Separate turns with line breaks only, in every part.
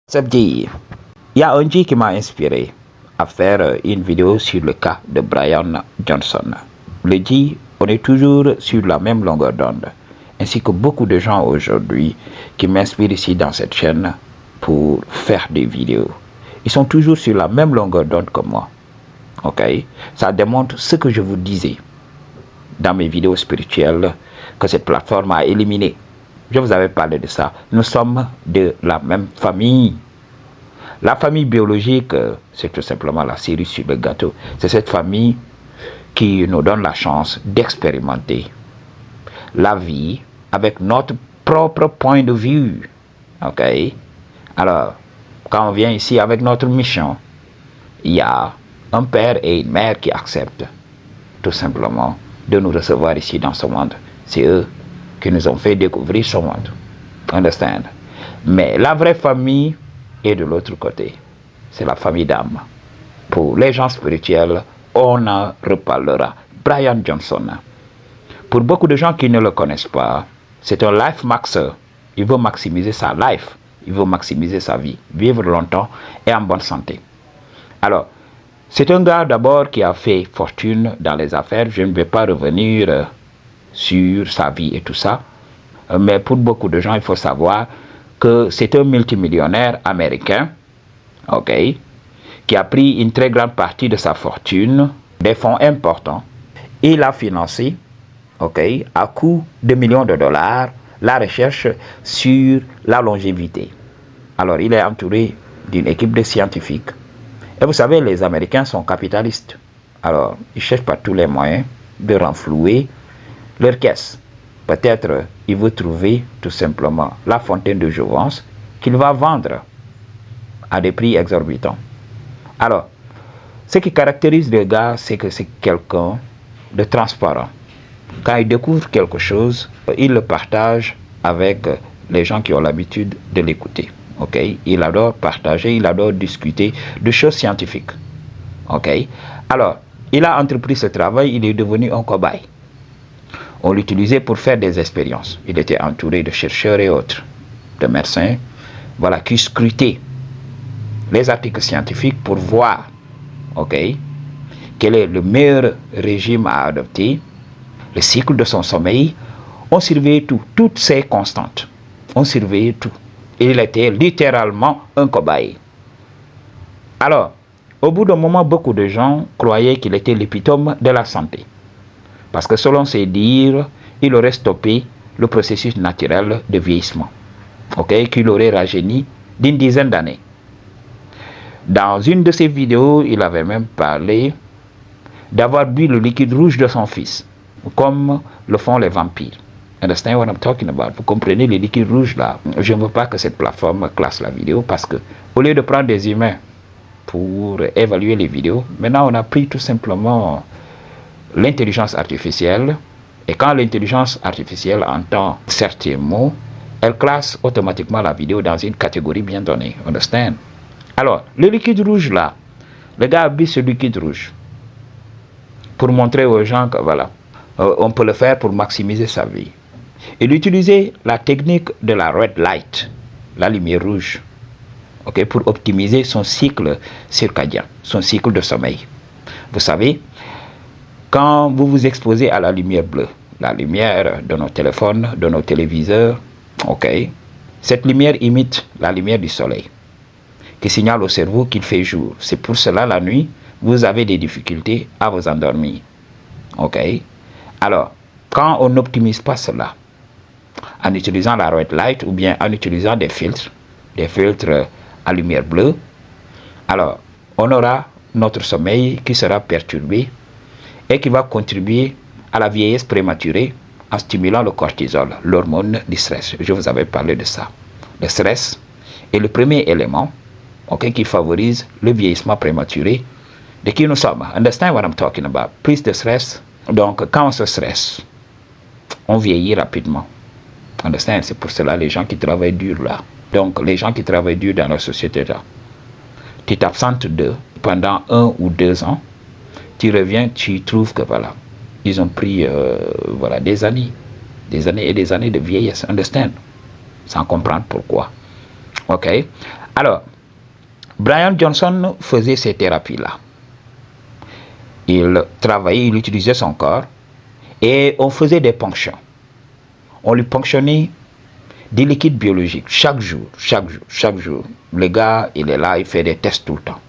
Samedi, il y a un G qui m'a inspiré à faire une vidéo sur le cas de Brian Johnson. Le G, on est toujours sur la même longueur d'onde, ainsi que beaucoup de gens aujourd'hui qui m'inspirent ici dans cette chaîne pour faire des vidéos. Ils sont toujours sur la même longueur d'onde que moi. Ok? Ça démontre ce que je vous disais dans mes vidéos spirituelles que cette plateforme a éliminé. Je vous avais parlé de ça. Nous sommes de la même famille. La famille biologique, c'est tout simplement la cerise sur le gâteau. C'est cette famille qui nous donne la chance d'expérimenter la vie avec notre propre point de vue. Ok? Alors, quand on vient ici avec notre mission, il y a un père et une mère qui acceptent tout simplement de nous recevoir ici dans ce monde. C'est eux qui nous ont fait découvrir ce monde. Understand? Mais la vraie famille est de l'autre côté. C'est la famille d'âme. Pour les gens spirituels, on en reparlera. Brian Johnson. Pour beaucoup de gens qui ne le connaissent pas, c'est un life maxer. Il veut maximiser sa life. Il veut maximiser sa vie. Vivre longtemps et en bonne santé. Alors, c'est un gars d'abord qui a fait fortune dans les affaires. Je ne vais pas revenir sur sa vie et tout ça. Mais pour beaucoup de gens, il faut savoir que c'est un multimillionnaire américain, ok, qui a pris une très grande partie de sa fortune, des fonds importants. Il a financé, ok, à coût de millions de dollars, la recherche sur la longévité. Alors, il est entouré d'une équipe de scientifiques. Et vous savez, les Américains sont capitalistes. Alors, ils cherchent par tous les moyens de renflouer leur caisse. Peut-être il veut trouver tout simplement la fontaine de jouvence qu'il va vendre à des prix exorbitants. Alors, ce qui caractérise le gars, c'est que c'est quelqu'un de transparent. Quand il découvre quelque chose, il le partage avec les gens qui ont l'habitude de l'écouter. Okay? Il adore partager, il adore discuter de choses scientifiques. Okay? Alors, il a entrepris ce travail, il est devenu un cobaye. On l'utilisait pour faire des expériences. Il était entouré de chercheurs et autres, de médecins, voilà, qui scrutaient les articles scientifiques pour voir, ok, quel est le meilleur régime à adopter, le cycle de son sommeil. On surveillait tout, toutes ces constantes. On surveillait tout. Il était littéralement un cobaye. Alors, au bout d'un moment, beaucoup de gens croyaient qu'il était l'épitome de la santé. Parce que selon ses dires, il aurait stoppé le processus naturel de vieillissement, ok, qu'il aurait rajeuni d'une dizaine d'années. Dans une de ses vidéos, il avait même parlé d'avoir bu le liquide rouge de son fils, comme le font les vampires. Understand what I'm talking about? Vous comprenez les liquides rouges là? Je ne veux pas que cette plateforme classe la vidéo parce que, au lieu de prendre des humains pour évaluer les vidéos, maintenant on a pris tout simplement l'intelligence artificielle, et quand l'intelligence artificielle entend certains mots, elle classe automatiquement la vidéo dans une catégorie bien donnée. Understand? Alors, le liquide rouge là, le gars a bu ce liquide rouge pour montrer aux gens que voilà, on peut le faire pour maximiser sa vie. Il utilisait la technique de la red light, la lumière rouge, okay, pour optimiser son cycle circadien, son cycle de sommeil. Vous savez, quand vous vous exposez à la lumière bleue, la lumière de nos téléphones, de nos téléviseurs, ok, cette lumière imite la lumière du soleil, qui signale au cerveau qu'il fait jour. C'est pour cela, la nuit, vous avez des difficultés à vous endormir. Ok? Alors, quand on n'optimise pas cela, en utilisant la red light ou bien en utilisant des filtres à lumière bleue, alors, on aura notre sommeil qui sera perturbé et qui va contribuer à la vieillesse prématurée en stimulant le cortisol, l'hormone du stress. Je vous avais parlé de ça. Le stress est le premier élément, okay, qui favorise le vieillissement prématuré de qui nous sommes. Understand what I'm talking about? Plus de stress. Donc, quand on se stresse, on vieillit rapidement. Understand? C'est pour cela les gens qui travaillent dur là. Donc, les gens qui travaillent dur dans la société là, tu t'absentes d'eux pendant 1 ou 2 ans, tu reviens, tu trouves que voilà, ils ont pris voilà, des années et des années de vieillesse. Understand? Sans comprendre pourquoi. Ok? Alors, Brian Johnson faisait ces thérapies-là. Il travaillait, il utilisait son corps et on faisait des ponctions. On lui ponctionnait des liquides biologiques chaque jour. Le gars, il est là, il fait des tests tout le temps.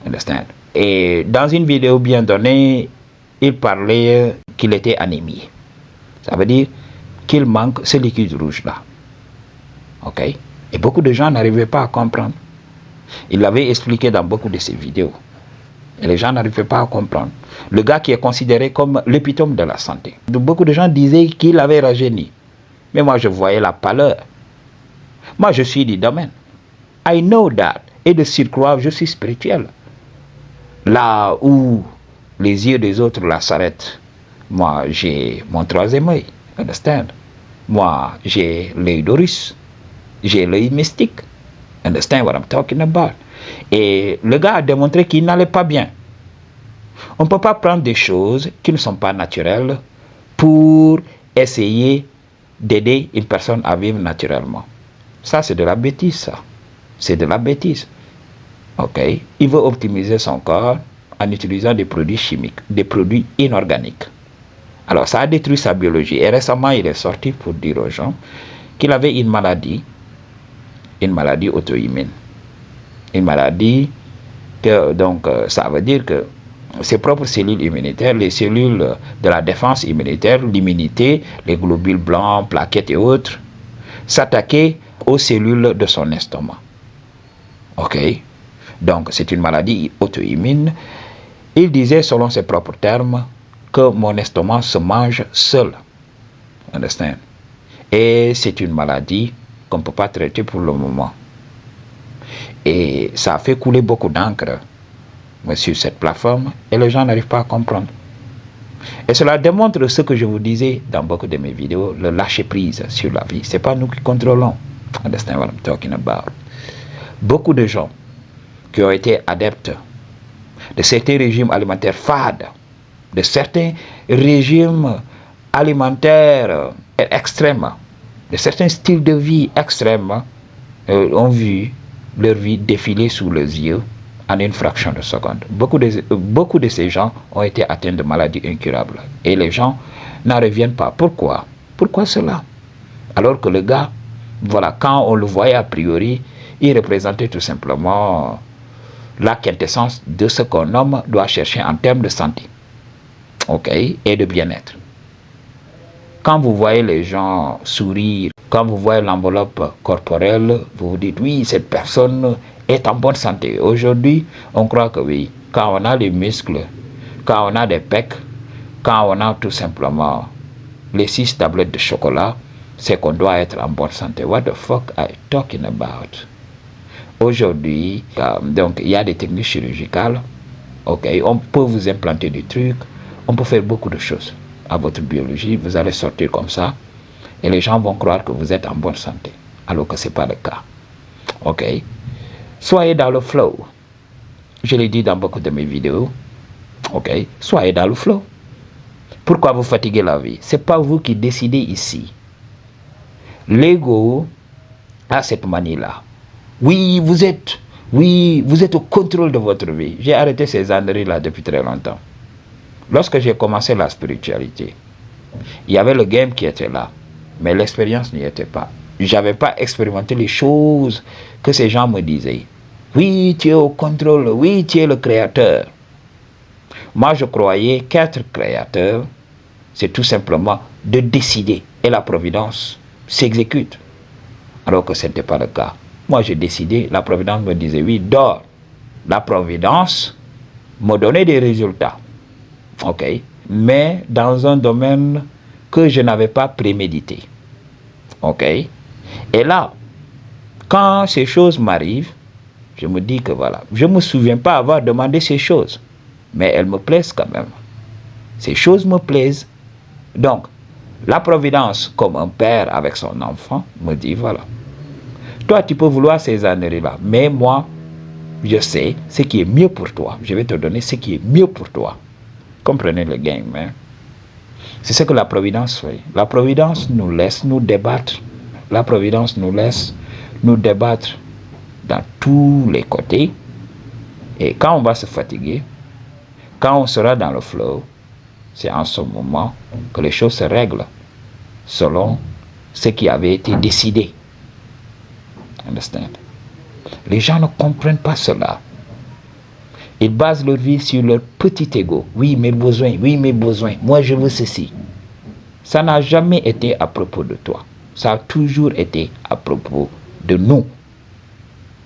Understand? Et dans une vidéo bien donnée, il parlait qu'il était anémie. Ça veut dire qu'il manque ce liquide rouge-là. Ok? Et beaucoup de gens n'arrivaient pas à comprendre. Il l'avait expliqué dans beaucoup de ses vidéos. Et les gens n'arrivaient pas à comprendre. Le gars qui est considéré comme l'épitome de la santé. Beaucoup de gens disaient qu'il avait rajeuni. Mais moi, je voyais la pâleur. Moi, je suis du domaine. I know that. Et de surcroît, je suis spirituel. Là où les yeux des autres là s'arrêtent, moi, j'ai mon troisième œil. Understand? Moi, j'ai l'œil d'Horus. J'ai l'œil mystique. Understand what I'm talking about? Et le gars a démontré qu'il n'allait pas bien. On ne peut pas prendre des choses qui ne sont pas naturelles pour essayer d'aider une personne à vivre naturellement. Ça, c'est de la bêtise, ça. C'est de la bêtise. Ok? Il veut optimiser son corps en utilisant des produits chimiques, des produits inorganiques. Alors, ça a détruit sa biologie. Et récemment, il est sorti pour dire aux gens qu'il avait une maladie auto-immune. Une maladie que, donc, ça veut dire que ses propres cellules immunitaires, les cellules de la défense immunitaire, l'immunité, les globules blancs, plaquettes et autres, s'attaquaient aux cellules de son estomac. Ok? Donc, c'est une maladie auto-immune. Il disait, selon ses propres termes, que mon estomac se mange seul. Understand? Et c'est une maladie qu'on ne peut pas traiter pour le moment. Et ça a fait couler beaucoup d'encre sur cette plateforme et les gens n'arrivent pas à comprendre. Et cela démontre ce que je vous disais dans beaucoup de mes vidéos, le lâcher prise sur la vie. Ce n'est pas nous qui contrôlons. Understand what I'm talking about? Beaucoup de gens qui ont été adeptes de certains régimes alimentaires fades, de certains régimes alimentaires extrêmes, de certains styles de vie extrêmes, ont vu leur vie défiler sous les yeux en une fraction de seconde. Beaucoup de ces gens ont été atteints de maladies incurables. Et les gens n'en reviennent pas. Pourquoi? Pourquoi cela? Alors que le gars, voilà, quand on le voyait a priori, il représentait tout simplement la quintessence de ce qu'un homme doit chercher en termes de santé. Ok? Et de bien-être. Quand vous voyez les gens sourire, quand vous voyez l'enveloppe corporelle, vous vous dites, oui, cette personne est en bonne santé. Aujourd'hui, on croit que oui, quand on a les muscles, quand on a des pecs, quand on a tout simplement les 6 tablettes de chocolat, c'est qu'on doit être en bonne santé. What the fuck are you talking about? Aujourd'hui, donc, il y a des techniques chirurgicales. Ok, on peut vous implanter des trucs, on peut faire beaucoup de choses à votre biologie, vous allez sortir comme ça et les gens vont croire que vous êtes en bonne santé alors que ce n'est pas le cas. Ok, soyez dans le flow, je l'ai dit dans beaucoup de mes vidéos. Ok, soyez dans le flow. Pourquoi vous fatiguez la vie? Ce n'est pas vous qui décidez ici. L'ego a cette manie-là. Oui, vous êtes au contrôle de votre vie. J'ai arrêté ces âneries-là depuis très longtemps. Lorsque j'ai commencé la spiritualité, il y avait le game qui était là, mais l'expérience n'y était pas. Je n'avais pas expérimenté les choses que ces gens me disaient. Oui, tu es au contrôle, oui, tu es le créateur. Moi, je croyais qu'être créateur, c'est tout simplement de décider et la providence s'exécute. Alors que ce n'était pas le cas. Moi, j'ai décidé, la providence me disait, oui, dors. La providence me donnait des résultats. Ok, mais dans un domaine que je n'avais pas prémédité. Ok, et là, quand ces choses m'arrivent, je me dis que voilà, je ne me souviens pas avoir demandé ces choses, mais elles me plaisent quand même. Ces choses me plaisent. Donc, la providence, comme un père avec son enfant, me dit voilà, toi tu peux vouloir ces âneries-là, mais moi, je sais ce qui est mieux pour toi. Je vais te donner ce qui est mieux pour toi. Comprenez le game, hein? C'est ce que la providence fait. La providence nous laisse nous débattre. La providence nous laisse nous débattre dans tous les côtés. Et quand on va se fatiguer, quand on sera dans le flow, c'est en ce moment que les choses se règlent selon ce qui avait été décidé. Understand? Les gens ne comprennent pas cela. Ils basent leur vie sur leur petit ego. Oui, mes besoins, moi je veux ceci. Ça n'a jamais été à propos de toi. Ça a toujours été à propos de nous.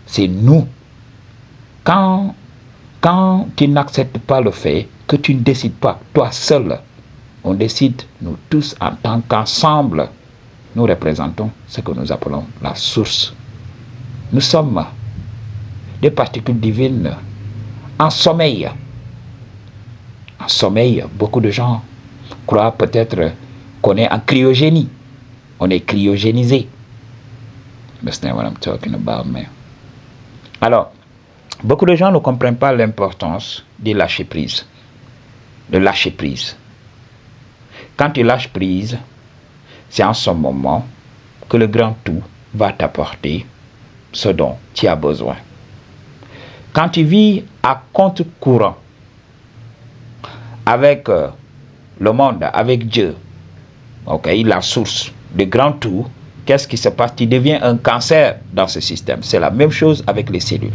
C'est nous. Quand tu n'acceptes pas le fait que tu ne décides pas, toi seul, on décide, nous tous en tant qu'ensemble, nous représentons ce que nous appelons la source. Nous sommes des particules divines en sommeil. En sommeil, beaucoup de gens croient peut-être qu'on est en cryogénie. On est cryogénisé. Understand what I'm talking about, man? Alors, beaucoup de gens ne comprennent pas l'importance de lâcher prise. De lâcher prise. Quand tu lâches prise, c'est en ce moment que le grand tout va t'apporter ce dont tu as besoin. Quand tu vis à compte courant avec le monde, avec Dieu, okay, la source, le grand tout, qu'est-ce qui se passe? Tu deviens un cancer dans ce système. C'est la même chose avec les cellules.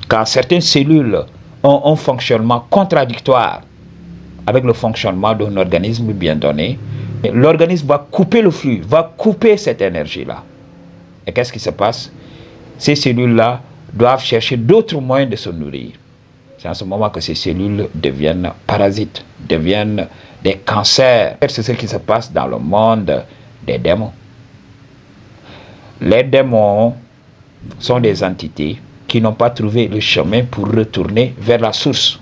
Quand certaines cellules ont un fonctionnement contradictoire avec le fonctionnement d'un organisme bien donné, l'organisme va couper le flux, va couper cette énergie-là. Et qu'est-ce qui se passe? Ces cellules-là doivent chercher d'autres moyens de se nourrir. C'est en ce moment que ces cellules deviennent parasites, deviennent des cancers. C'est ce qui se passe dans le monde des démons. Les démons sont des entités qui n'ont pas trouvé le chemin pour retourner vers la source.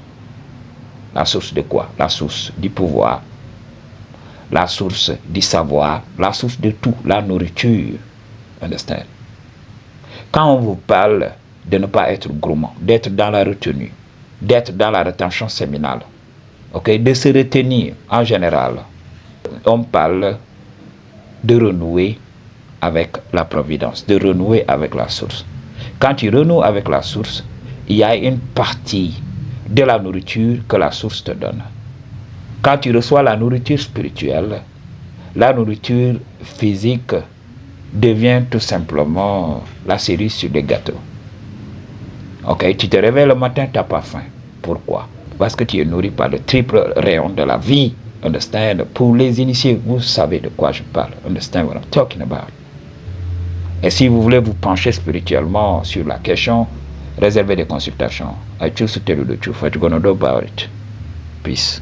La source de quoi? La source du pouvoir, la source du savoir, la source de tout, la nourriture. Understand? Quand on vous parle de ne pas être gourmand, d'être dans la retenue, d'être dans la rétention séminale, okay, de se retenir en général, on parle de renouer avec la providence, de renouer avec la source. Quand tu renoues avec la source, il y a une partie de la nourriture que la source te donne. Quand tu reçois la nourriture spirituelle, la nourriture physique devient tout simplement la cerise sur le gâteau. Ok, tu te réveilles le matin, tu n'as pas faim. Pourquoi? Parce que tu es nourri par le triple rayon de la vie. Understand? Pour les initiés, vous savez de quoi je parle. Understand what I'm talking about? Et si vous voulez vous pencher spirituellement sur la question, réservez des consultations. I choose to tell you the truth. What you gonna do about it? Peace.